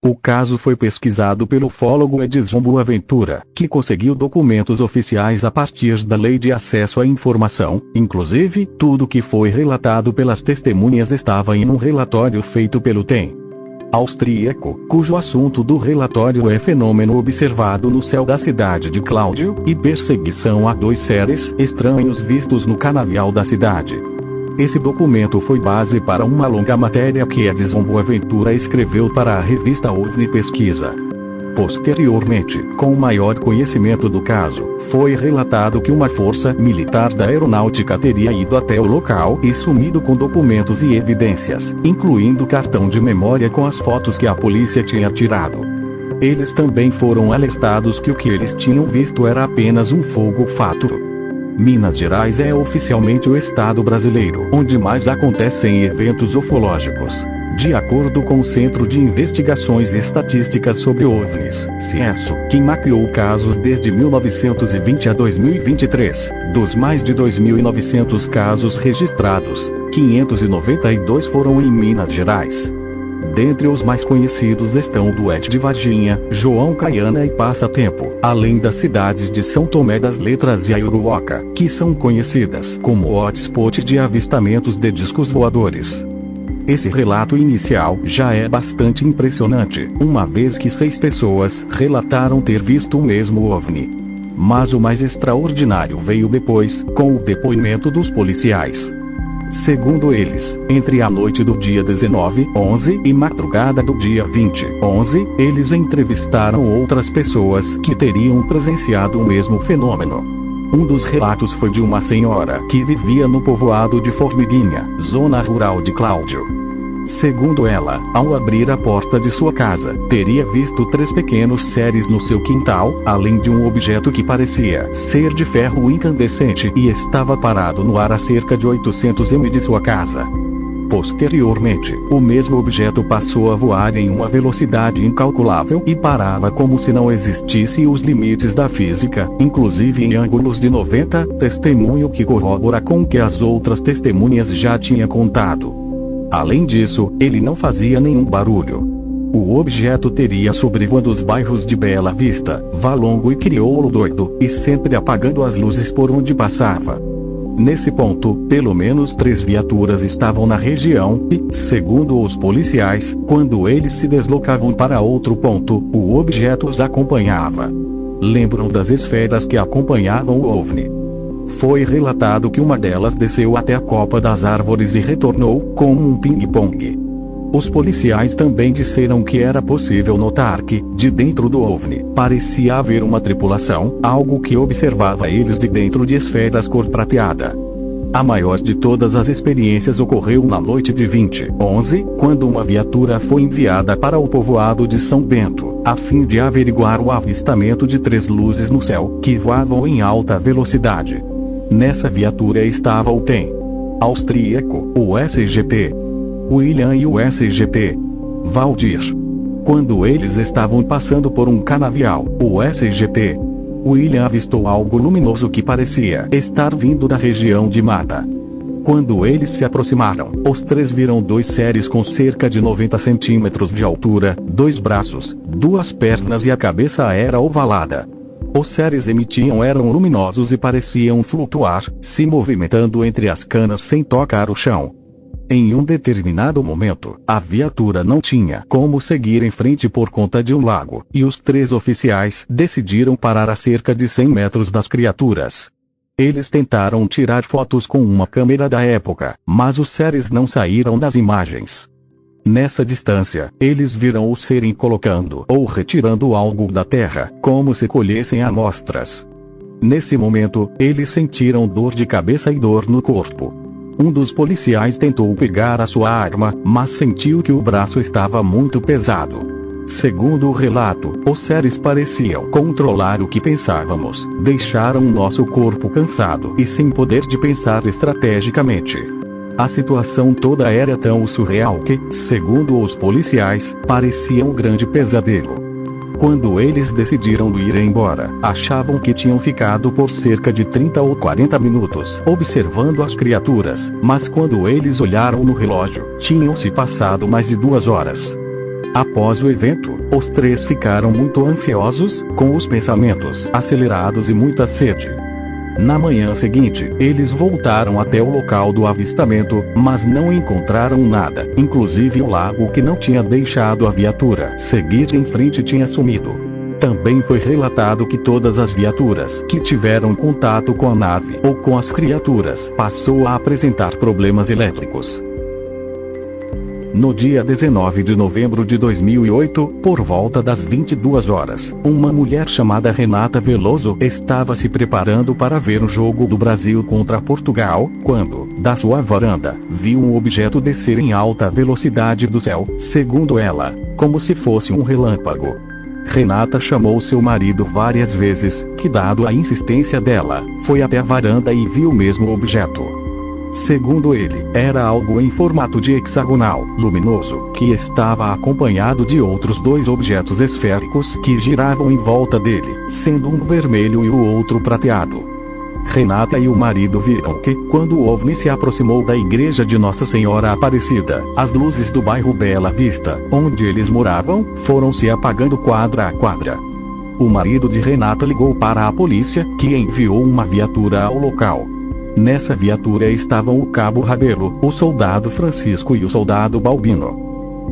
O caso foi pesquisado pelo ufólogo Edson Boaventura, que conseguiu documentos oficiais a partir da Lei de Acesso à Informação. Inclusive, tudo que foi relatado pelas testemunhas estava em um relatório feito pelo TEM austríaco, cujo assunto do relatório é fenômeno observado no céu da cidade de Cláudio, e perseguição a 2 seres estranhos vistos no canavial da cidade. Esse documento foi base para uma longa matéria que Edson Boaventura escreveu para a revista OVNI Pesquisa. Posteriormente, com maior conhecimento do caso, foi relatado que uma força militar da aeronáutica teria ido até o local e sumido com documentos e evidências, incluindo cartão de memória com as fotos que a polícia tinha tirado. Eles também foram alertados que o que eles tinham visto era apenas um fogo fato. Minas Gerais é oficialmente o estado brasileiro onde mais acontecem eventos ufológicos. De acordo com o Centro de Investigações e Estatísticas sobre OVNIs, CIESO, que mapeou casos desde 1920 a 2023, dos mais de 2.900 casos registrados, 592 foram em Minas Gerais. Dentre os mais conhecidos estão Duete de Varginha, João Caiana e Passatempo, além das cidades de São Tomé das Letras e Aiuruoca, que são conhecidas como hotspot de avistamentos de discos voadores. Esse relato inicial já é bastante impressionante, uma vez que 6 pessoas relataram ter visto o mesmo OVNI. Mas o mais extraordinário veio depois, com o depoimento dos policiais. Segundo eles, entre a noite do dia 19/11 e madrugada do dia 20/11, eles entrevistaram outras pessoas que teriam presenciado o mesmo fenômeno. Um dos relatos foi de uma senhora que vivia no povoado de Formiguinha, zona rural de Cláudio. Segundo ela, ao abrir a porta de sua casa, teria visto 3 pequenos seres no seu quintal, além de um objeto que parecia ser de ferro incandescente e estava parado no ar a cerca de 800 m de sua casa. Posteriormente, o mesmo objeto passou a voar em uma velocidade incalculável e parava como se não existissem os limites da física, inclusive em ângulos de 90, testemunho que corrobora com o que as outras testemunhas já tinham contado. Além disso, ele não fazia nenhum barulho. O objeto teria sobrevoando os bairros de Bela Vista, Valongo e Crioulo Doido, e sempre apagando as luzes por onde passava. Nesse ponto, pelo menos 3 viaturas estavam na região e, segundo os policiais, quando eles se deslocavam para outro ponto, o objeto os acompanhava. Lembram das esferas que acompanhavam o OVNI? Foi relatado que uma delas desceu até a copa das árvores e retornou, como um ping-pong. Os policiais também disseram que era possível notar que, de dentro do OVNI, parecia haver uma tripulação, algo que observava eles de dentro de esferas cor prateada. A maior de todas as experiências ocorreu na noite de 20/11, quando uma viatura foi enviada para o povoado de São Bento, a fim de averiguar o avistamento de 3 luzes no céu, que voavam em alta velocidade. Nessa viatura estava o TEM austríaco, o SGP William e o SGP Valdir. Quando eles estavam passando por um canavial, o SGP William avistou algo luminoso que parecia estar vindo da região de mata. Quando eles se aproximaram, os 3 viram 2 seres com cerca de 90 centímetros de altura, 2 braços, 2 pernas e a cabeça era ovalada. Os seres emitiam eram luminosos e pareciam flutuar, se movimentando entre as canas sem tocar o chão. Em um determinado momento, a viatura não tinha como seguir em frente por conta de um lago, e os 3 oficiais decidiram parar a cerca de 100 metros das criaturas. Eles tentaram tirar fotos com uma câmera da época, mas os seres não saíram das imagens. Nessa distância, eles viram o serem colocando ou retirando algo da terra, como se colhessem amostras. Nesse momento, eles sentiram dor de cabeça e dor no corpo. Um dos policiais tentou pegar a sua arma, mas sentiu que o braço estava muito pesado. Segundo o relato, os seres pareciam controlar o que pensávamos, deixaram o nosso corpo cansado e sem poder de pensar estrategicamente. A situação toda era tão surreal que, segundo os policiais, parecia um grande pesadelo. Quando eles decidiram ir embora, achavam que tinham ficado por cerca de 30 ou 40 minutos observando as criaturas, mas quando eles olharam no relógio, tinham se passado mais de 2 horas. Após o evento, os três ficaram muito ansiosos, com os pensamentos acelerados e muita sede. Na manhã seguinte, eles voltaram até o local do avistamento, mas não encontraram nada, inclusive o lago que não tinha deixado a viatura seguir em frente tinha sumido. Também foi relatado que todas as viaturas que tiveram contato com a nave ou com as criaturas passou a apresentar problemas elétricos. No dia 19 de novembro de 2008, por volta das 22 horas, uma mulher chamada Renata Veloso estava se preparando para ver o jogo do Brasil contra Portugal, quando, da sua varanda, viu um objeto descer em alta velocidade do céu, segundo ela, como se fosse um relâmpago. Renata chamou seu marido várias vezes, que dado a insistência dela, foi até a varanda e viu o mesmo objeto. Segundo ele, era algo em formato de hexagonal, luminoso, que estava acompanhado de outros dois objetos esféricos que giravam em volta dele, sendo um vermelho e o outro prateado. Renata e o marido viram que, quando o OVNI se aproximou da igreja de Nossa Senhora Aparecida, as luzes do bairro Bela Vista, onde eles moravam, foram se apagando quadra a quadra. O marido de Renata ligou para a polícia, que enviou uma viatura ao local. Nessa viatura estavam o cabo Rabelo, o soldado Francisco e o soldado Balbino.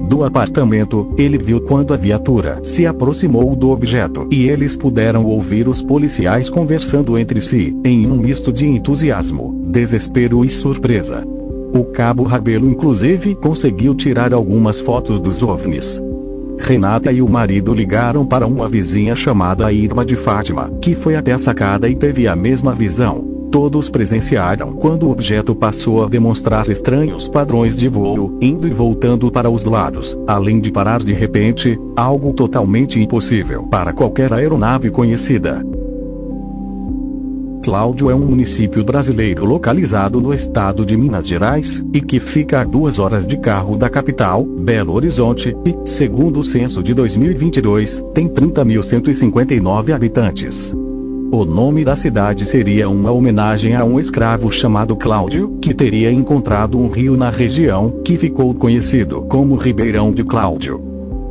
Do apartamento, ele viu quando a viatura se aproximou do objeto e eles puderam ouvir os policiais conversando entre si, em um misto de entusiasmo, desespero e surpresa. O cabo Rabelo inclusive conseguiu tirar algumas fotos dos OVNIs. Renata e o marido ligaram para uma vizinha chamada Irma de Fátima, que foi até a sacada e teve a mesma visão. Todos presenciaram quando o objeto passou a demonstrar estranhos padrões de voo, indo e voltando para os lados, além de parar de repente, algo totalmente impossível para qualquer aeronave conhecida. Cláudio é um município brasileiro localizado no estado de Minas Gerais, e que fica a 2 horas de carro da capital, Belo Horizonte, e, segundo o censo de 2022, tem 30.159 habitantes. O nome da cidade seria uma homenagem a um escravo chamado Cláudio, que teria encontrado um rio na região, que ficou conhecido como Ribeirão de Cláudio.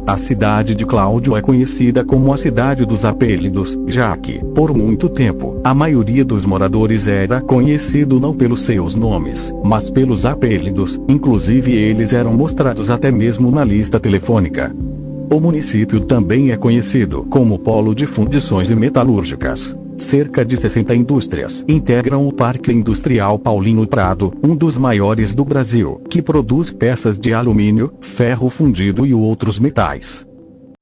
A cidade de Cláudio é conhecida como a cidade dos apelidos, já que, por muito tempo, a maioria dos moradores era conhecido não pelos seus nomes, mas pelos apelidos, inclusive eles eram mostrados até mesmo na lista telefônica. O município também é conhecido como polo de fundições e metalúrgicas. Cerca de 60 indústrias integram o Parque Industrial Paulino Prado, um dos maiores do Brasil, que produz peças de alumínio, ferro fundido e outros metais.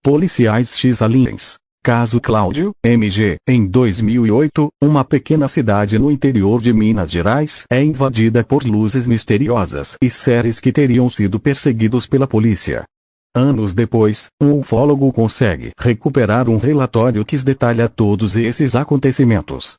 Policiais X-Aliens. Caso Cláudio, MG. Em 2008, uma pequena cidade no interior de Minas Gerais é invadida por luzes misteriosas e seres que teriam sido perseguidos pela polícia. Anos depois, um ufólogo consegue recuperar um relatório que detalha todos esses acontecimentos.